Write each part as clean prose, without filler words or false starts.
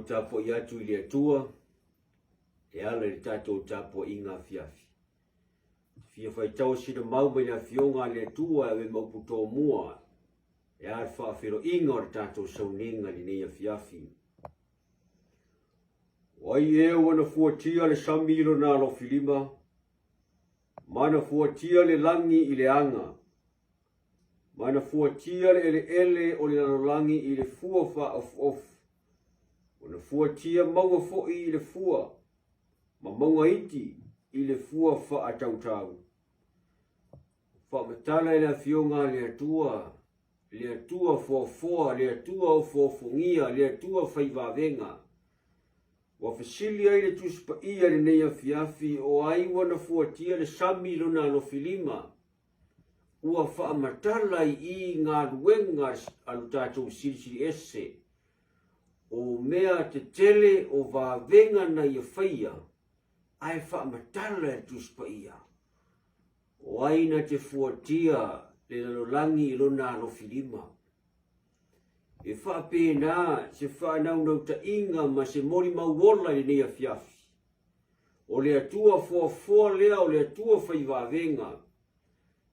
tato tapo yatu ile tua e ala le tato tapo inga fiafi fia fai tau sina mau mai na fionga le tua e mauputo mua e ar faafiro inga o tato sauninga li nei fiafi wai e wana fuatia le samilo na lo filima mana fuatia le langi ile anga mana fuatia le ele o le langi ile fua fa of ona fuatia maua fo'i i le fua ma maua iti i le fua fa atautau fa matala i le fionga le atua foa le atua o fofongia le atua faivavenga wa fasilia i le tuspa ia le nei afiafi o ai wana fuatia le sami lona lo filima ua fa matala i ngā ruenga alu tātou sirisiri ese o mea te tele o vavenga na ia whaia, ai wha matala e tuspa ia. O aina te fuatia le lalolangi i lona alo filima. E wha pēnā se wha naunau ta inga ma se mori mauola i nei afiafi. O le atua foa lea o le atua whai vavenga.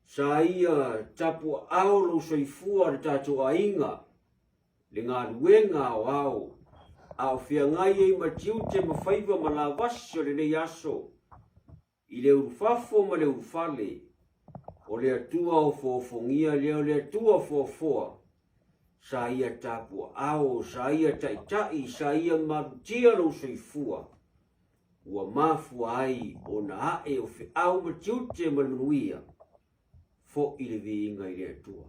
Sa ia tapu aolo soifua le tato a inga. Le ngā ruenga o au, au whiangai ei matiu te mawhaiva ma la wasio le nei aso, i le urufafo ma le urufale, o le atua o fofongia leo le atua fofoa, sa ia tapu au, sa ia taitai, sa ia marutia lo soifua, ua mafua ai o na ae o whi au matiu te manuia, fo i le viinga i le atua.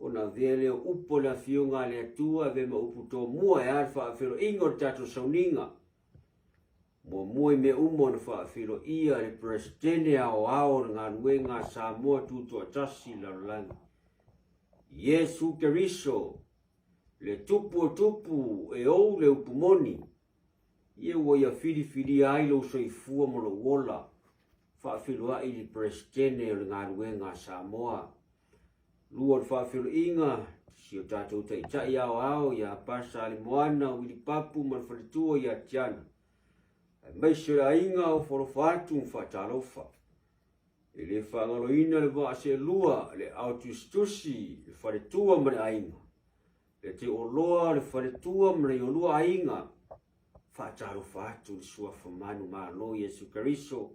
Ona vele upo la fionga le atua ve ma uputo mua e alfa afero ingo tato sauninga. Mua me umo na fa afero ia le presidente ao ngā ruenga sa mua tutu atasi la rolanga. Yesu Keriso le tupu e ou le upumoni. Ie ua ia fili ailo soifua mo lo wola. Fa afero ai le presidente o ngā ruenga sa mua. Lua whawhiro inga, si o tātou taitai au ia pasa ali moana wili papu man whalitua ia tiana. Maisio la inga o whorofatu mwhatalofa. E le whangaloina le waase lua, le autistusi, le whalitua mare ainga. Le te oloa le whalitua mare o lua ainga. Whatalofa atu le sua whamanu malo Yesu Keriso.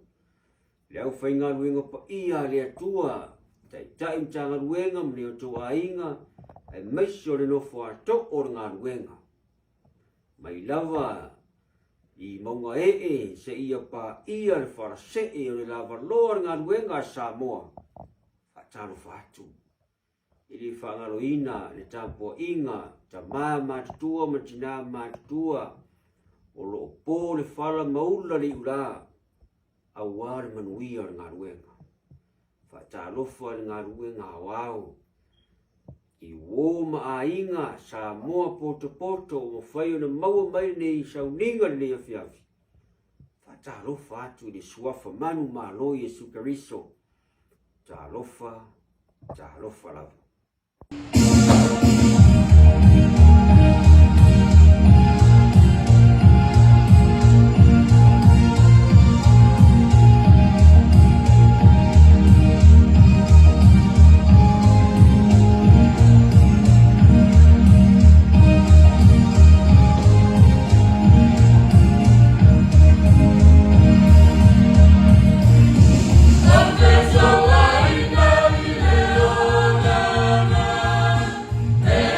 Le au whainga luenga pa ia le atua, tai mtanga ruenga mne o toa inga e maisio le nofo ato o ngā ruenga. Mai lava i maunga se ia pa ia le whara se o le lava loa ngā ruenga Samoa. Whatalo whatu. I li whangaro ina le tampo inga ta maa matutua matina matutua o lo po le whala maula li ula a ware manuia ngā ruenga. Whatalofa ngā ruenga wau. I wōma a inga sa moa poto o whaio na maua mai nei sauninga nei afiafi. Whatalofa atu ni suafa manu malo Yesu Keriso. Talofa lava. Hey!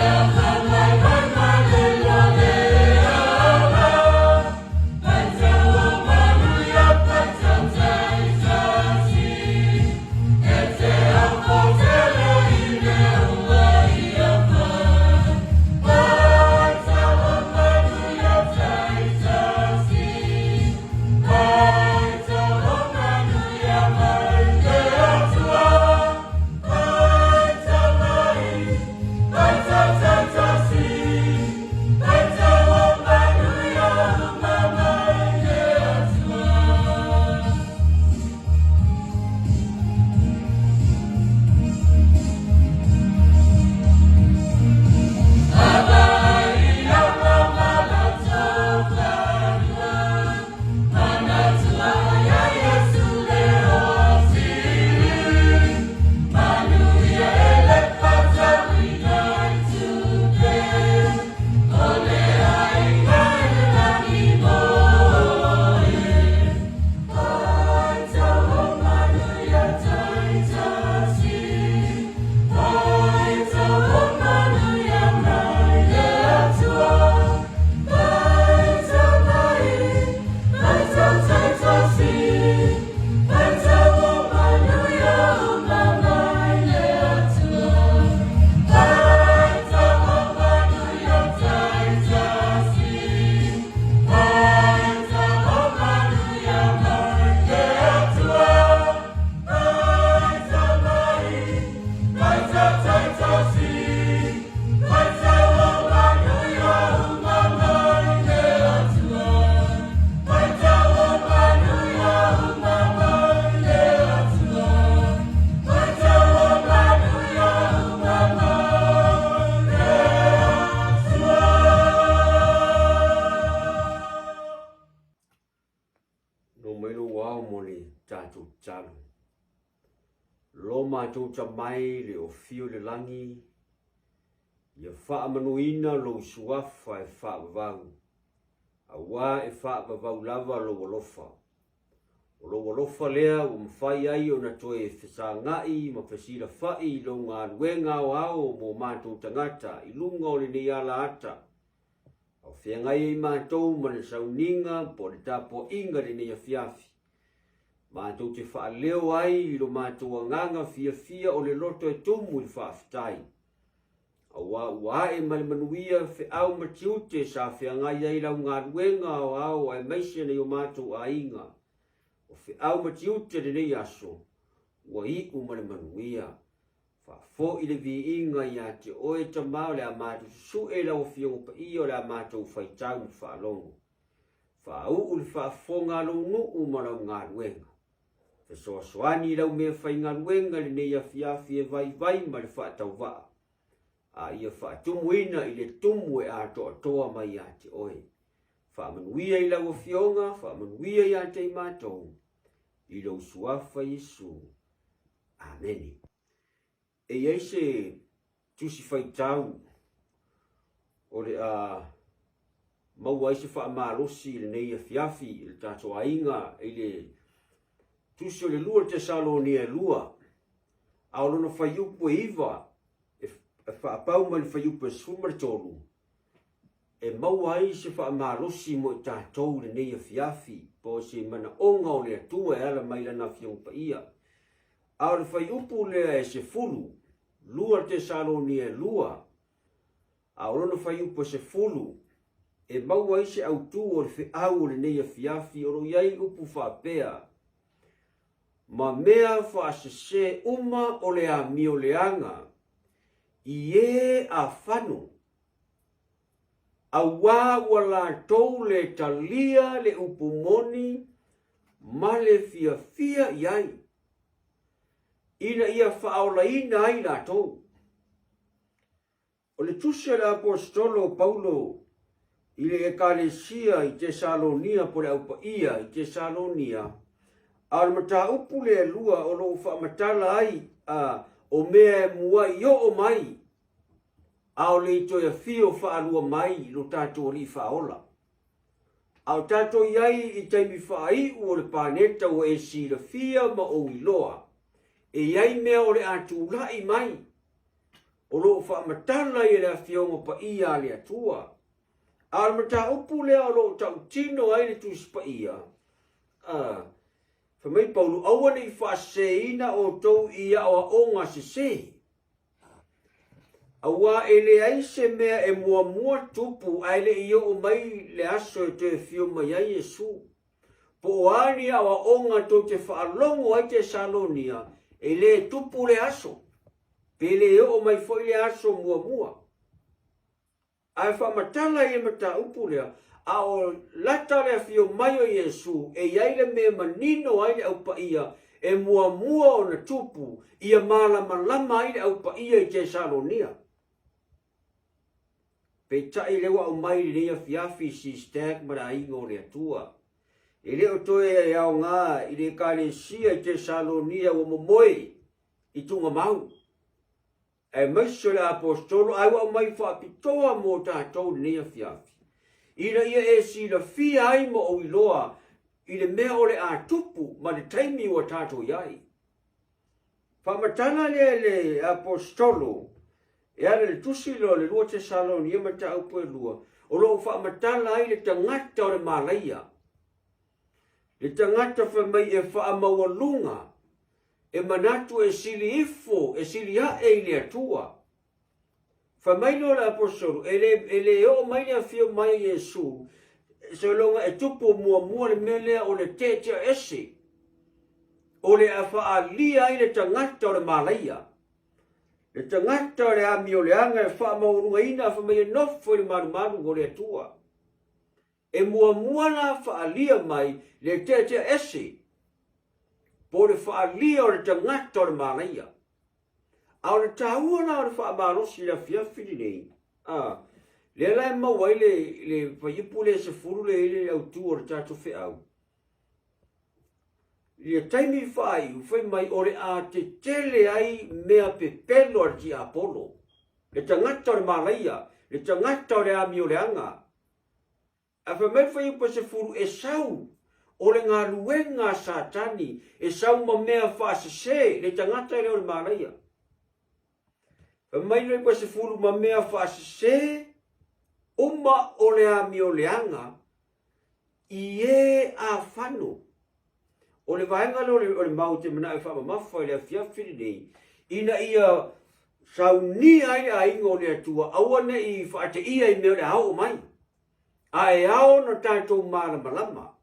lo mātou tamai le o fio le langi, ia whaamanuina lo suafa e whaamavau, a wā e whaamavau lava lo walofa. O lo walofa lea o mwhai ai o na toe e whesangai ma whesira whai lo ngā ruenga o ao mo mātou tangata i lunga o le nei ala ata. O whiangai e mātou ma le sauninga po le tapo inga le nei afiafi. Mātou te whaaleo ai i lo mātou anganga fia o le loto e tumu i whaafitai. A wā e manuia whi au matiute sa whiangai ai lau ngā ruenga o ao ai maise nei o mātou a inga. O whi au matiute le nei aso, ua i umare manuia. Whaafo i le vi inga i a te oe ta mao le a mātou su e lau fiongo pa i o le a mātou whaitau mu whaalongo. Whaau uli whaafo ngā lonu umarau ngā ruenga. Whesoa soani lau mea whai ngā ruenga le nei a fiafi e vai ma le whaatau waa. A ia whaatumuina i le tumu e a toa mai a te oe. Whaamanuia i lau fionga, whaamanuia i a te mātou. I lau suafa Yesu. Amen. E iei se tusi whaitau o le maua i se whaamalosi le nei a fiafi le tato ainga i le tusi o le lua te Salonia lua. Aolono whaiupu e iwa e whaapau ma le whaiupu e sumartolu. E maua i se whaamalosi mo i tātou le nei a fiafi, po se mana onga o le atua e ala mai lana fiong pa ia. A le whai upu lea e se fulu, lua te Salonia lua. A o lono whai upu se fulu, e maua i se autu o le whiau le nei a fiafi o ro iai upu whaapea. Ma mea whaasese uma o le a mio leanga, i e a whanu. A wā wala tau le talia le upumoni ma le fia iai. Ina ia whaola ina ai la tau. O le tusia le apostolo Paulo i le ekalesia i te Salonia po le aupa ia i te Salonia. A le mata upu le lua o lo whaamatala ai o mea e mua i o mai. Ao le ito ia fio whaalua mai lo tātou li whaola. Ao tātou iai i taimi whaai o le pāneta o e si la fia ma o iloa. E iai mea o le atu lai mai. O lo whaamatala i le fionga pa ia le atua. Ao mata upu lea o lo tau tino ai le tus pa ia. Whamai Paulu awane i whaaseina o tau ia o onga se se. Awa ele ai se mea e mua tupu aile i o mai le aso e te fio mai ai Yesu. Po ani awa onga to te whaalongo ai te Salonia e le tupu le aso. Pele e o mai foi le aso mua. Ai whamatala i mata upu lea a o lata le fio mai o Yesu e iaile mea manino ai le au pa ia e mua o na tupu ia malama ai le au pa ia i te Salonia. Pe tai lewa o mai le afiafi SISDAC mara ingo le atua. E leo toe e au ngā i le kalesia i te Salonia o momoe i tunga mau. E maiso le apostolo ai wa mai Faapitoa mo tātou le afiafi. Ina ia e si la fia ai mo o iloa i le mea o le a tupu ma le taimi o tātou iai. Whamatana le apostolo e ale le tusi lo le lua te Salonia ma ta upu e lua. O lo whaamatala ai le tangata o le Malaia. Le tangata whamai e whaamaua lunga. E manatu e sili ifo, e sili a e le atua. Whamai lo le apostolo, e le o mai le fio mai Yesu. Se longa e tupu mua le melea o le tetea ese. O le a whaalia ai le tangata o le Malaia. Le tangata le amio le anga e whaamaurunga ina whamai e nofo le maru o le atua. E mua la whaalia mai le tetea ese. Po le whaalia o le tangata o le Malaia. Au le tāua na o le whaamarosi le afiafi nei. Le lai mawai le whaipu le se furu le ile au tu o le tātou whiau. Ia taimi whai, whai mai ore a te tele ai mea pe pelo ar ki Apollo. Le tangata o le Malaia, le tangata o le ami o le anga. A wha mai whai upa se furu e sau, o le ngā luenga satani, e sau ma mea whaase se, le tangata e leo le Malaia. Wha mai le upa se furu ma mea whaase se, uma o le ami o le anga, i e a whanu. O le vaenga o le mau te mana e wha mafa le afiafi nei, ina ia sau ni ai a ingo le atua, awane i whaate ia i meo le hau o mai. A e ao na tātou marama lama.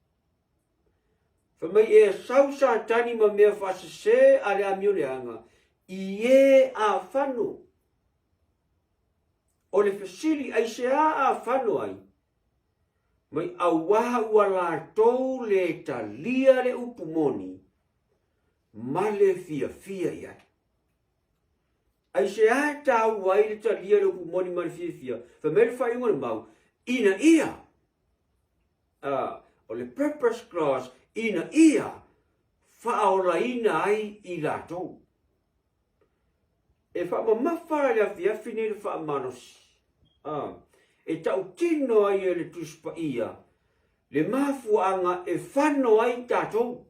Wha mai e sau sa tani ma mea whaase se a le amio le anga, i e a whanu. O le fasili ai se a whanu ai, mai awaha ua lātou le talia le upumoni, ma le fia iai. Ai se a tau ai le talia le upumoni ma le fia. Fa mele whai unga le mau, ina ia. O le purpose clause, ina ia, whaola ina ai i lātou. E wha mawhara le afiafi ni le wha manosi. E tau tino ai e le tuspa ia, le mafuanga e whano ai tātou.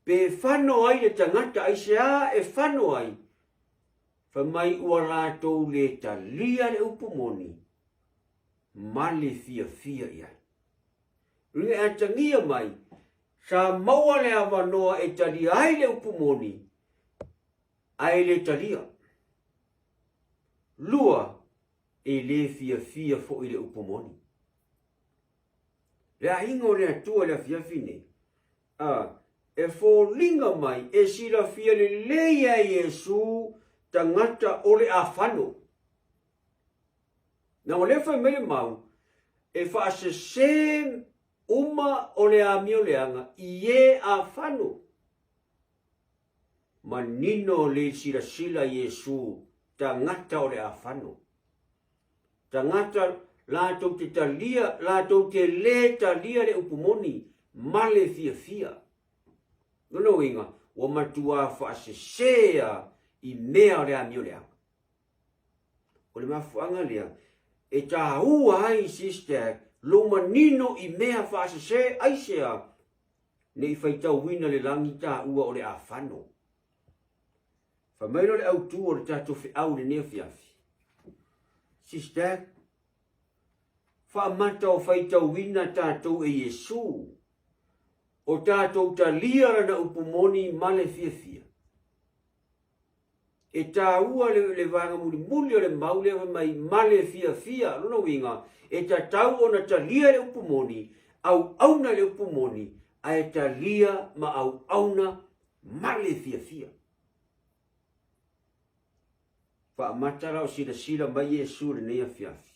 Pe whano ai le tangata ai se a e whano ai, wha mai ua rātou le talia le upumoni, ma le fia iai. Ringa a tangia mai, sa maua le awanoa e talia ai le upumoni, ai le talia. Lua, e le fia fo i le upomoni. Le aingo le atua le afiafi ne. E fo linga mai e sila fia le leia Yesu tangata o le afano. Na o le fai mele mau, e fa se se uma o le amio le anga i e afano. Manino le sila Yesu tangata o le afano. Tangata lātou te talia, lātou te le talia le upumoni, male fia. Nono inga, wa matua whaasesea i mea rea mio lea. O le mafuanga lea, e tā hua ai SISDAC, lo manino i mea whaasesea aisea, ne i whaitau wina le langi tā ua o le awhano. Whamairo le au tū o le tātou whi au le nea fiafi. SISDAC, whaamata o whaitau wina tātou e Yesu, o tātou ta liara na upumoni male fia. E tā ua le vanga muli o le maule mai male fia, luna winga, e tā tau o na ta lia le upumoni, au auna le upumoni, a e ta lia ma au auna male fia. Whaamatara o sila mai Yesu le nea fiafi.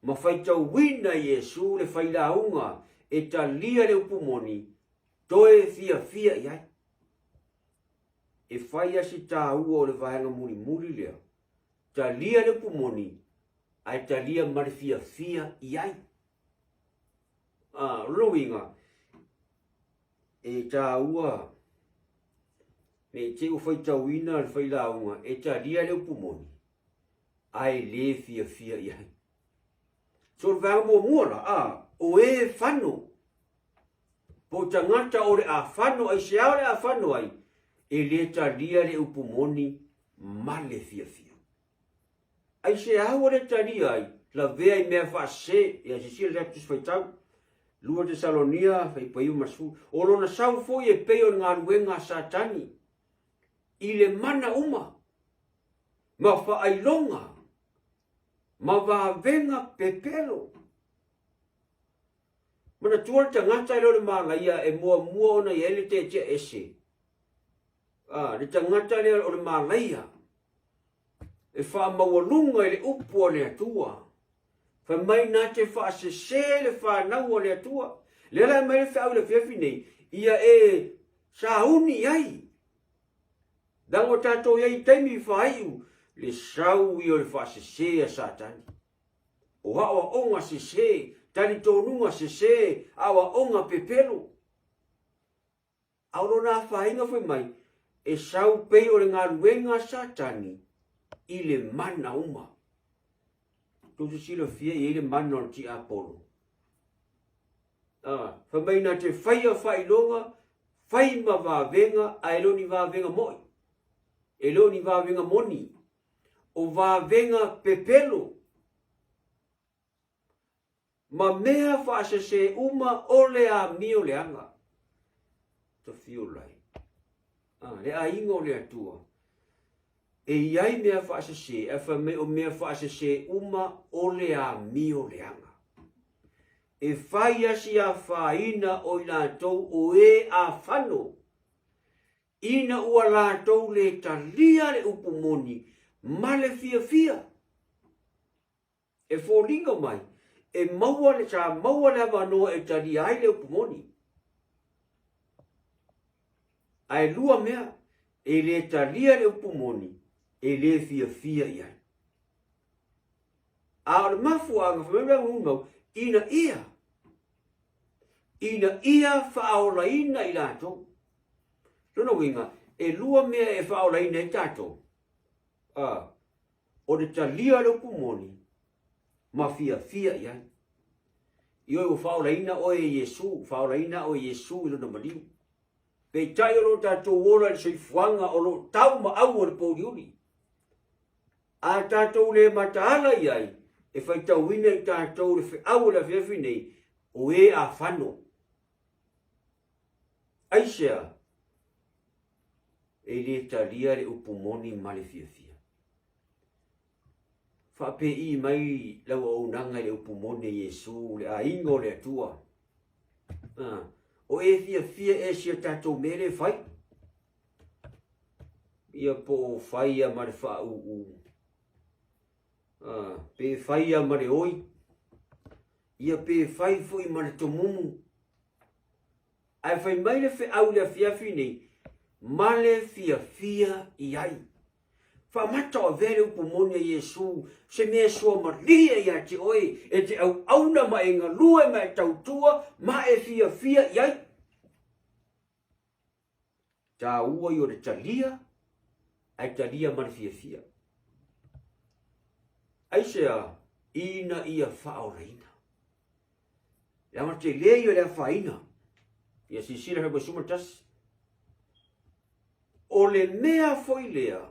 Ma whaitau wina Yesu le whailaunga e ta lia le upumoni, toe fia iai. E whaia si tā ua o le vahenga muri lea. Ta lia le upumoni, ai ta lia mare fia iai. Rowinga, e tā ua, me te u whaitau wina le whailaunga, e ta lia le upumoni, ai le fia iai. So le vanga mua o e whano. Po tangata o le a whano ai se au le a whano ai, e le ta lia le upumoni male fia. Ai se au le ta lia ai, la vea i mea whaase, e a se sia le atus whaitau, lua te Salonia, whai paiu masu, o lona sau fo e peo ngā ruenga satani, i le mana uma, ma whaailonga, ma wavenga pepelo. Mana tuar tangata i lore malaia e mua ona i ele te ese. Le tangata i lore malaia e wha mawalunga i le upu o le atua. Wha mai nā te wha asese le wha nau o le atua. Le la mai le wha le whiawhi nei, ia e sauni ai. Dango tato iai taimi whaiu, le sau i o le wha asese a satani. O hawa onga sese, tani tōnunga se awa onga pepelo. Aurona whainga whai mai, e sau pei o le ngā ruenga satani, i le mana uma. Tutu sila fia i le mana o ti apolo. Whamai na te whaia whailonga, whai ma wāwenga, a elo ni wāwenga moi. Elo ni wāwenga moni. O wāwenga pepelo. Ma mea whaasase uma ole a mio le anga. Ta fio lai. Le a ingo le atua. E iai mea whaasase, e whamei o mea whaasase uma ole a mio le anga. E whai asi a whaina o i lātou o e a whano. Ina ua lātou le talia le upumoni, ma le fia fia. E whoringa mai, e maua le sa maua le wanoa e talia ai le upumoni. Ai lua mea, e le talia le upumoni, e le fia fia iai. A o le mafu anga whamemea unau, ina ia whaolaina i lātou. Tuna winga, e lua mea e whaolaina i tātou. O le talia le upumoni, ma fia fia iai. Ioi o whaolaina o e Yesu, whaolaina o Yesu i lona maliu. Pei tai o lo tātou ora le soifuanga o lo tau ma au o le pōriuri. A tātou le mataala iai, e whai tauina i tātou le whiau le whiawhi nei, o e a whano. Aisea, e le talia le upumoni ma le fia fia. Whape i mai lau au nanga le upumoni Yesu, le a ingo le atua. O e fia fia e sia tātou mere whai. Ia po whai a mare whau. Pe whai a mare oi. Ia pe whai fo i mare tomumu. Ai whai mai le au le fiafi nei. Ma le fia fia i ai. Whamata o vere upumoni a Yesu. Se mea sua maria i ati oi. E te au auna ma e ngalua ma e tautua. Ma e fia fia i ai. Tā ua i o le talia. Ai talia ma le fia fia. Aisea, ina ia whaoreina. Lama te lea i o lea whaina. Ia sisira heba sumatas. O le mea foi lea.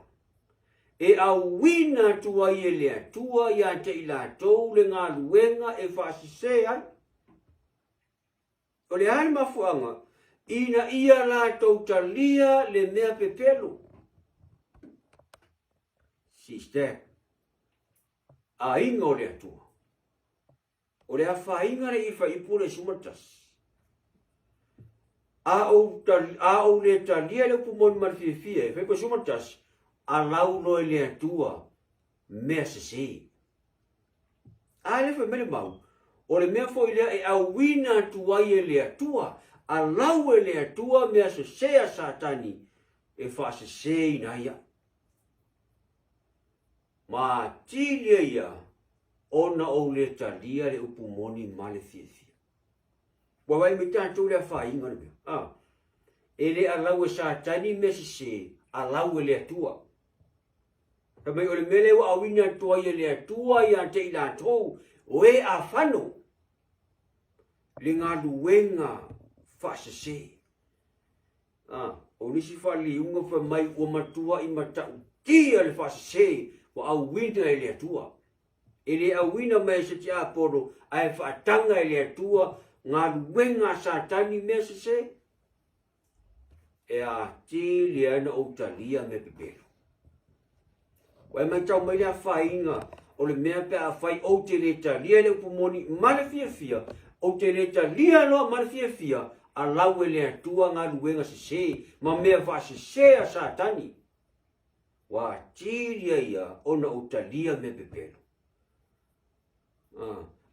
E au wina tua i e lea tua i a te ila tau le ngā luenga e whaasise ai. O le ai mafuanga. Ina ia la tau talia le mea pepelo. SISDAC. A inga o le atua. O le awha inga le iwha ipule sumatas. A o le talia le upumoni marifia. E whepa sumatas. A lau no le atua. Mea sese. A le wha mele mau. O le mea foi lea e au wina tuai e le atua. A lau e le atua mea sese a satani. E wha sese ina ia. Ma tilia ia, ona o le talia le upumoni ma le fiafia. Wawai me tātou le whainga na mea. E le alau e satani me se, alau e le atua. Tamai o le mele wa awina tua i le atua i a te ila tau, o e a whano. Le ngā luenga whasase. O nisi whaliunga wha mai ua matua i matau tia le whasase. Wa au wina e le atua. E le au wina mai se te aporo, ai whaatanga e le atua, ngā ruenga satani mea se, e a te le ana o talia me pepero. Wai mai tau mai lea whainga, o le mea pe a whai o te le talia le upumoni, male fia fia, o te le talia loa male fia fia, a lau e le atua ngā ruenga se, ma mea wha se a satani. Wa tiria ia ona o talia me pepelo.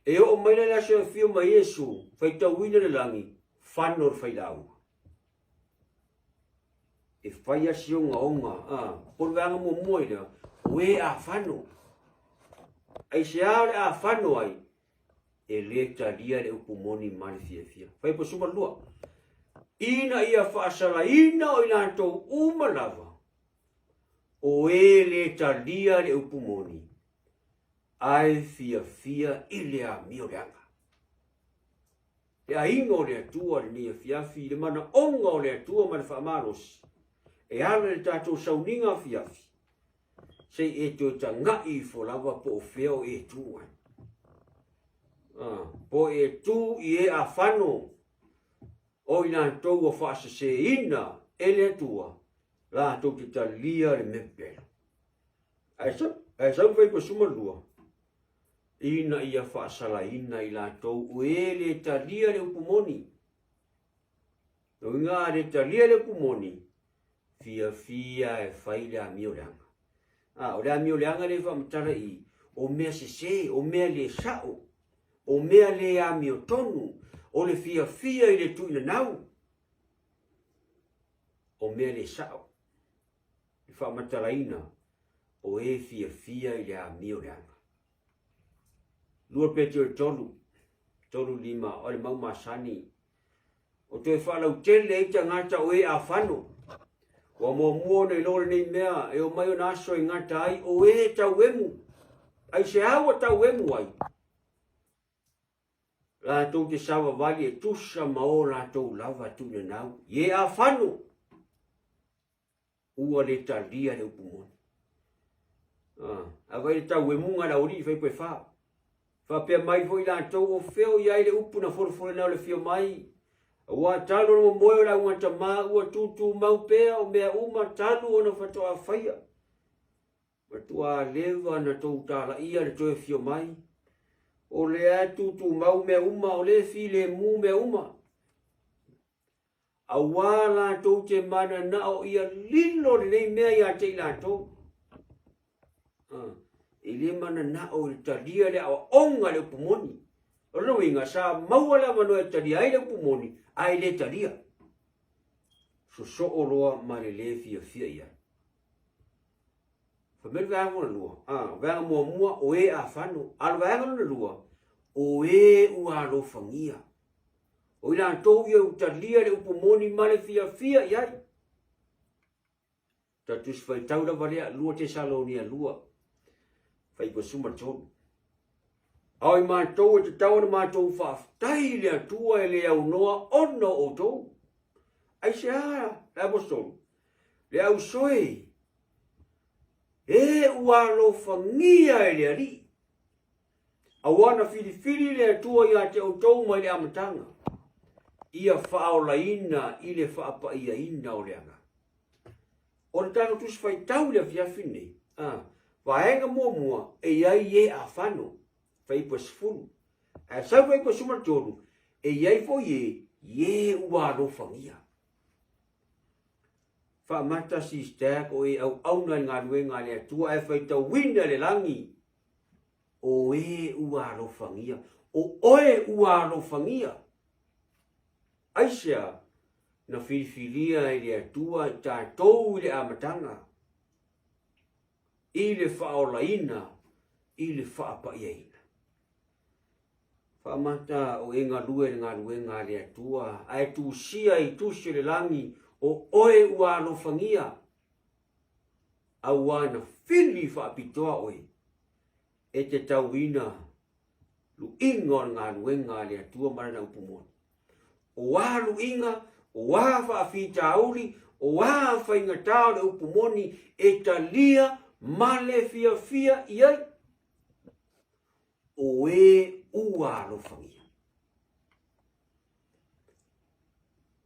E o mai la se fio mai Yesu, fai tauina le langi, whanor fai lau. E fai asi o onga, por vanga mo moina, we a whano. Ai se aare a whano ai, e le talia le upumoni mani fia fia. Fai po suma lua. ina ia whaasalaina o ina tau umalava. O le talia le upumoni. Ai fia i lea mioreanga. Le aingo le atua le ni afiafi, le mana onga o le atua mana whaamarosi. E ala le tātou sauninga afiafi. Sei e tō ta ngai folawa po o feo e tū. Po e tū i e a whano. O ina tau o whaasa se ina e le atua. La tō te talia le mepela. Ai sau whai pa sumalua. Ina ia whaasala ina i la tau o e le talia le upumoni. O ngā le talia le upumoni. Fia e whaile a mioreanga. O le a mioreanga le whamatara i. O mea se, o mea le sao. O mea le a miotonu. O le fia i le tuina nau. O mea le sao. I whamatara ina. O e fia i le a mioreanga. Lua pete o tolu lima, o le mau masani. O te whalau tele e te ngata o e a whano. Wa mua nei lore nei mea, e o mai o naso i ngata ai, o e tau emu. Ai se hawa tau emu ai. La tau te sawa wali e tusa mao la tau lava tune nau. Ye a whano. Ua le talia le upumoni. A vai le tau emu ngara ori, fai koe wha. Whapea mai foi la tau o feo i aile upu na forofore nao le fio mai. Ua talo no moe la uanta maa ua tutu mau pea o mea uma talu o na whatoa whaia. Matua lewa na tau tala ia na toe fio mai. O lea tutu mau mea uma o le fi le mu mea uma. A wala tau te mana na o ia lilo le nei mea ia te ila tau. Ile mana na o le talia le awa onga le upumoni. Ono inga sa mauala mano e talia ai le upumoni, ai le talia. So o roa ma le fia ia. Whamelu vaenga na lua. Vaenga mua o e a whanu. Ala vaenga na lua. O e ua alo whangia. O ina tau ia u talia le upumoni ma le fia iai. Tatus fai taura varea lua te salonia lua. Fai pa suma tonu. Au i mātou e te tau na mātou whaftai lea tua e lea unoa ono o tau. Ai se haa, lea mostonu. Lea usoi. E ualo whangia e lea li. Awana whiriwhiri lea tua i a te o tau mai lea amatanga. Ia whaola ina i le whaapa ia ina o leanga. O le tano tusi whai tau lea fiafine. Waenga mua e iai e a whano. Fai pa sifuru. A sau fai pa suma tonu. E iai fo ye ua ro whangia. Wha mata SISDAC o e au auna ngā ruenga lea tua e fai tau wina le langi. O e ua ro whangia. O oe ua ro whangia. Aisea na whiriwhiria e lea tua ta tau le amatanga. I le whaola ina, i le whaapa ia ina. Whamata o inga lue ngā ruenga lea tua, ai tu sia i tusi le langi o oe ua no whangia. Au wana whili Faapitoa oe, e te tauina lu inga o ngā ruenga lea tua marana upumoni. O wā lu inga, o wā whaafita auri, o wā whainga tau le upumoni, e talia male fia iai. O e ua lo whangia.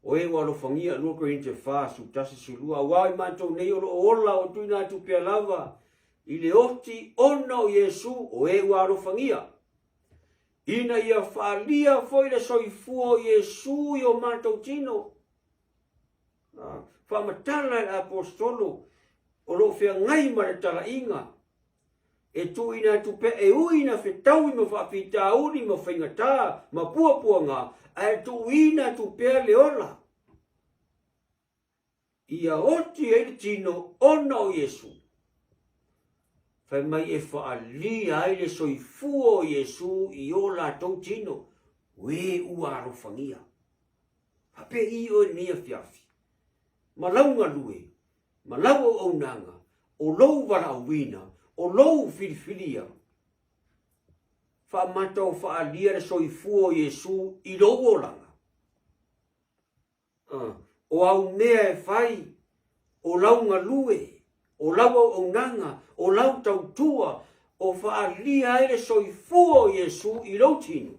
O e ua lo whangia, lua ko hinte wha, su tasi su lua, wai mātou nei o ola o tuina atu pia lava, i le oti ona o Yesu, o e ua lo whangia. Ina ia whalia foi le soifua o Yesu i o mātou tino. Whamatala le apostolo, o lo fea ngai ma le tala inga. E tu ina tu pe e uina fe tau i ma whaapita uri ma whaingata, ma pua ngā, e tu ina tu pe le ola. Ia oti e le tino ona o Yesu. Fai mai e whaali ai le soifua o Yesu i o la tau tino, we ua aro whangia. Ape I o ni afiafi. Malau ngalue. Malau o nanga. O lou wala wina. O lou filifilia. Fa matau fa alia le soifua Yesu I lou o langa. O au mea e fai. O lau ngalue. O lau o nanga. O lau tautua. O fa alia ele soifua Yesu I lou tinu.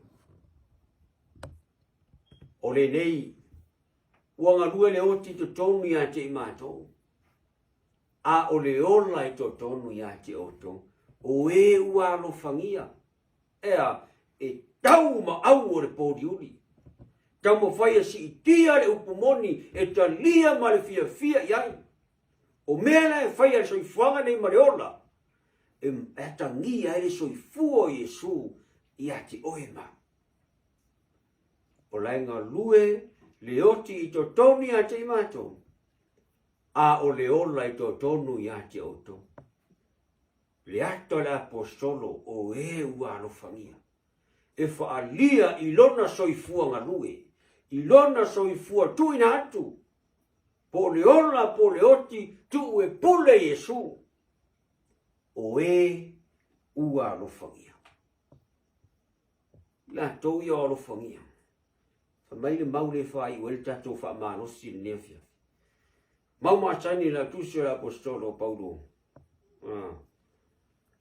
O le nei. Ua ngalue le oti to tonu ia te imatou. A o le ola I to tonu ia te oto. O e ua alo fangia. Ea e tau ma au o le podiuri. Tau mo fai si itia le upumoni e talia ma le fia iai. O mea e fai le soifuanga nei ma le ola. E tangia e le soifua Yesu ia te oema. O laenga lue le oti I to tonu ia te imatou. A o le ola I to tonu ia te oto. Le ato le apostolo o e ua alofangia. E faalia I lona soifua ngalue. I lona soifua tu ina atu. Po le ola po le oti tu e pule Yesu. O e ua alofangia. La tau ia alofangia. Mai le mau le fai o le tatou fa manosi le nefia. Mau matani la tusi la apostolo Paulo.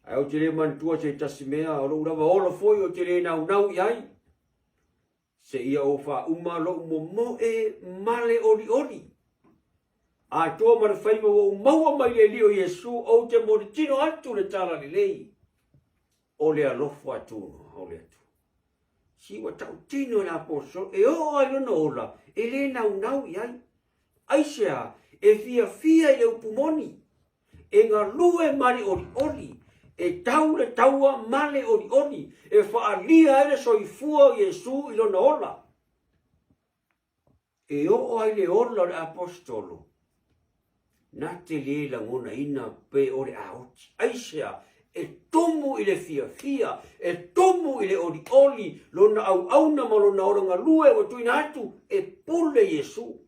Ai o te le mantua te tasimea o lo lava ola foi o te le nau iai. Se ia o fa uma lo mo e male oli. A toa mara fai o maua mai le lio Yesu o te moritino atu le tala le lei. O le alofo atu o le atu. Si wa tau tino la apostolo e o ai no ola e le nau iai. Aisea e fia I le upumoni. E ngā lue mari oli. E tau le taua male oli. E faalia ele soifua Yesu I lona ola. E o ai le ola le apostolo. Na te le langona ina pe o le aoti. Aisea e tomu I le fia. E tomu I le oli. Lona au na malona ora ngā lue o tuina atu. E pule Yesu.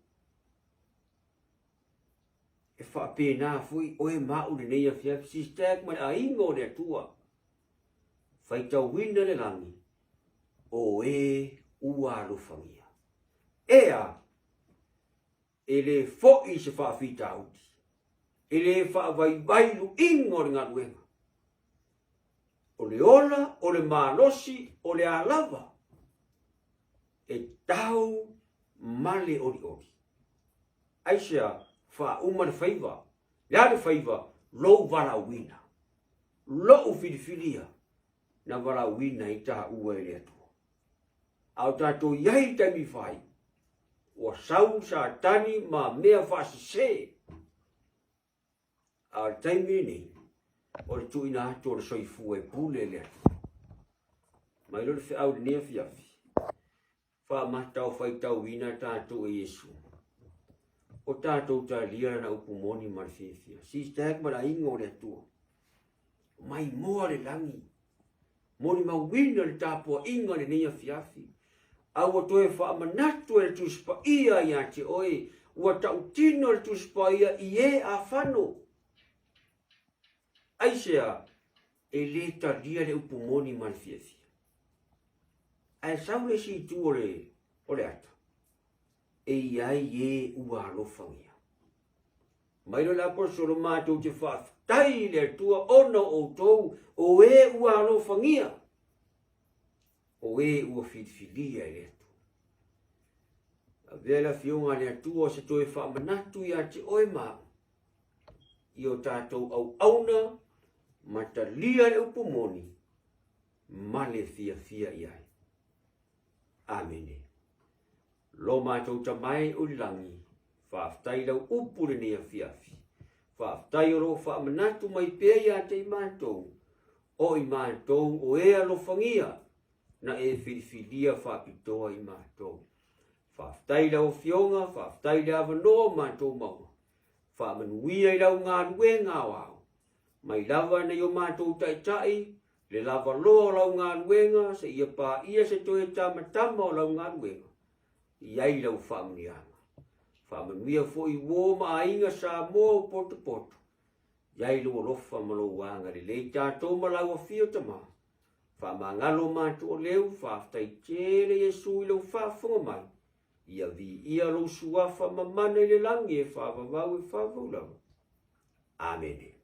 E whaapena fui o e mau le nei afiafi SISDAC mai a ingo le atua. Whai tau wina le langi. O e ua alofangia. Ea. E le fo'i se whaafita auti. E le whaavailu ingo le ngā luenga. O le ola, o le malosi, o le alava. E tau male oli. Aisea. Fa uma le faiva. Lea le faiva. Lou wala wina. Lou filifilia. Na wala wina I taha ua ele atua. Au tato iai taimi fai. Wa sau sa tani ma mea fasise. Au taimi nei. O le tuina atu o le soifua e pule ele atua. Mai lo le fe au le nea fiafi. Fa matau fai tau wina tato e Yesu. O tātou tā lia na upumoni marfefia. SISDAC mara ingo le atua. Mai moa le langi. Mori mawina le tāpua inga le neia fiafi. Au o toe wha amanatu le tuspa ia ia te oe. Ua tautino le tuspa ia I e a whano. Aisea, e le tā lia le upumoni marfefia. Ai sau le si tu o le ata. E iai e ua alofangia. Mailo la apostolo mātou te whaafitai le atua ona o tou o e ua alofangia. O e ua filifilia le atua. A vela fionga le atua se toe whaamanatu ia te oe maa. I o tātou au auna matalia le upumoni ma le fia iai. Amene. Lo mātou tamai o langi, whaaftai lau upu le nea fiafi. Whaaftai o lo whaamanatu mai pēa ia te mātou. O I mātou o e alofangia, na e filifilia Faapitoa I mātou. Whaaftai lau fionga, whaaftai lau avanoa mātou maua. Whaamanuia I lau ngā rue ngā wao. Mai lava na yo mātou taitai, le lava loa lau ngā ruenga, se ia pā ia se toe tamatama o lau ngā ruenga. iai lau whaamnianga. Whaamnia fo I wō maainga sa mō poto. Iai lau lofa malo wanga le le tātou malau a fio tama. Whaamangalo mātua leu whaftai tere Yesu I lau whaafunga mai. Ia vi ia lau suafa mamane le langi e whaavavau e whaavaulau. Amen.